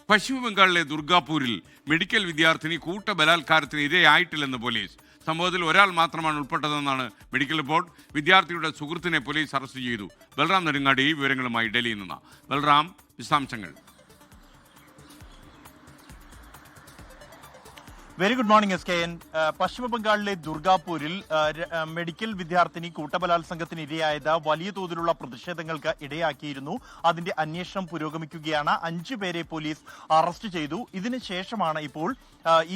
പശ്ചിമബംഗാളിലെ ദുർഗാപൂരിൽ മെഡിക്കൽ വിദ്യാർത്ഥിനി കൂട്ടബലാത്കാരത്തിന് ഇരയായിട്ടില്ലെന്ന് പോലീസ്. സംഭവത്തിൽ ഒരാൾ മാത്രമാണ് ഉൾപ്പെട്ടതെന്നാണ് മെഡിക്കൽ റിപ്പോർട്ട്. വിദ്യാർത്ഥിയുടെ സുഹൃത്തിനെ പോലീസ് അറസ്റ്റ് ചെയ്തു. ബൽറാം നെടുങ്ങാടി ഈ വിവരങ്ങളുമായി ഡൽഹിയിൽ നിന്ന്. ബൽറാം, വിശദാംശങ്ങൾ. Very good morning SKN. പശ്ചിമ ബംഗാളിലെ ദുർഗാപൂരിൽ മെഡിക്കൽ വിദ്യാർത്ഥിനി കൂട്ടബലാത്സംഗത്തിന് ഇരയായത് വലിയ തോതിലുള്ള പ്രതിഷേധങ്ങൾക്ക് ഇടയാക്കിയിരുന്നു. അതിന്റെ അന്വേഷണം പുരോഗമിക്കുകയാണ്. 5 പേരെ പോലീസ് അറസ്റ്റ് ചെയ്തു. ഇതിനുശേഷമാണ് ഇപ്പോൾ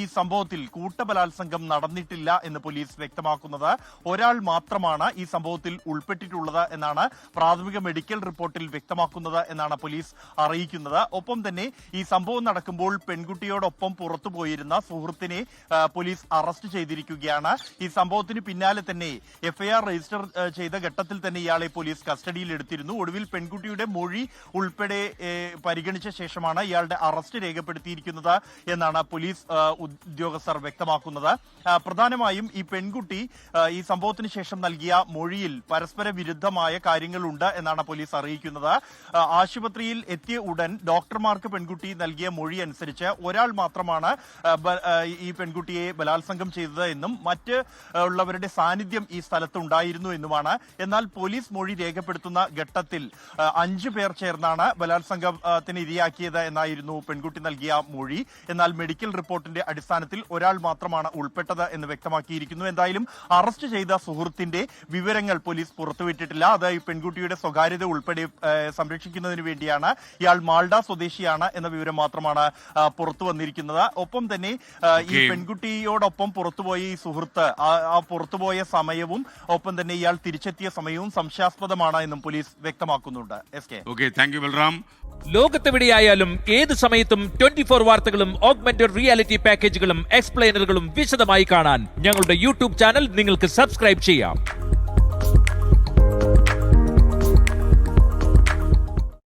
ഈ സംഭവത്തിൽ കൂട്ടബലാത്സംഗം നടന്നിട്ടില്ല എന്ന് പോലീസ് വ്യക്തമാക്കുന്നത്. ഒരാൾ മാത്രമാണ് ഈ സംഭവത്തിൽ ഉൾപ്പെട്ടിട്ടുള്ളത് എന്നാണ് പ്രാഥമിക മെഡിക്കൽ റിപ്പോർട്ടിൽ വ്യക്തമാക്കുന്നത് എന്നാണ് പോലീസ് അറിയിക്കുന്നത്. ഒപ്പം തന്നെ ഈ സംഭവം നടക്കുമ്പോൾ പെൺകുട്ടിയോടൊപ്പം പുറത്തുപോയിരുന്ന സുഹൃത്തിനെ പോലീസ് അറസ്റ്റ് ചെയ്തിരിക്കുകയാണ്. ഈ സംഭവത്തിന് പിന്നാലെ തന്നെ FIR രജിസ്റ്റർ ചെയ്ത ഘട്ടത്തിൽ തന്നെ ഇയാളെ പോലീസ് കസ്റ്റഡിയിൽ എടുത്തിരുന്നു. ഒടുവിൽ പെൺകുട്ടിയുടെ മൊഴി ഉൾപ്പെടെ പരിഗണിച്ച ശേഷമാണ് ഇയാളുടെ അറസ്റ്റ് രേഖപ്പെടുത്തിയിരിക്കുന്നത് എന്നാണ് പോലീസ് ഉദ്യോഗസ്ഥർ വ്യക്തമാക്കുന്നത്. പ്രധാനമായും ഈ പെൺകുട്ടി ഈ സംഭവത്തിന് ശേഷം നൽകിയ മൊഴിയിൽ പരസ്പര വിരുദ്ധമായ കാര്യങ്ങളുണ്ട് എന്നാണ് പോലീസ് അറിയിക്കുന്നത്. ആശുപത്രിയിൽ എത്തിയ ഉടൻ ഡോക്ടർമാർക്ക് പെൺകുട്ടി നൽകിയ മൊഴി അനുസരിച്ച് ഒരാൾ മാത്രമാണ് ഈ പെൺകുട്ടിയെ ബലാത്സംഗം ചെയ്തത് എന്നും മറ്റ് ഉള്ളവരുടെ സാന്നിധ്യം ഈ സ്ഥലത്ത് ഉണ്ടായിരുന്നു എന്നുമാണ്. എന്നാൽ പോലീസ് മൊഴി രേഖപ്പെടുത്തുന്ന ഘട്ടത്തിൽ 5 പേർ ചേർന്നാണ് ബലാത്സംഗത്തിന് ഇരയാക്കിയത് എന്നായിരുന്നു പെൺകുട്ടി നൽകിയ മൊഴി. എന്നാൽ മെഡിക്കൽ റിപ്പോർട്ടിന്റെ അടിസ്ഥാനത്തിൽ ഒരാൾ മാത്രമാണ് ഉൾപ്പെട്ടത് എന്ന് വ്യക്തമാക്കിയിരിക്കുന്നു. എന്തായാലും അറസ്റ്റ് ചെയ്ത സുഹൃത്തിന്റെ വിവരങ്ങൾ പോലീസ് പുറത്തുവിട്ടിട്ടില്ല. അത് ഈ പെൺകുട്ടിയുടെ സ്വകാര്യത ഉൾപ്പെടെ സംരക്ഷിക്കുന്നതിന് വേണ്ടിയാണ്. ഇയാൾ മാൾഡ സ്വദേശിയാണ് എന്ന വിവരം മാത്രമാണ് പുറത്തു വന്നിരിക്കുന്നത്. ഒപ്പം തന്നെ ഈ പെൺകുട്ടിയോടൊപ്പം പുറത്തുപോയ ഈ സുഹൃത്ത് ആ പുറത്തുപോയ സമയവും ഒപ്പം തന്നെ ഇയാൾ തിരിച്ചെത്തിയ സമയവും സംശയാസ്പദമാണ് എന്നും പോലീസ് വ്യക്തമാക്കുന്നുണ്ട്. ലോകത്തെവിടെയായാലും ഏത് സമയത്തും 24 വാർത്തകളും ഓഗ്മെന്റഡ് റിയാലിറ്റി പാക്കേജുകളും എക്സ്പ്ലെയിനറുകളും വിശദമായി കാണാൻ ഞങ്ങളുടെ YouTube ചാനൽ നിങ്ങൾക്ക് സബ്സ്ക്രൈബ് ചെയ്യാം.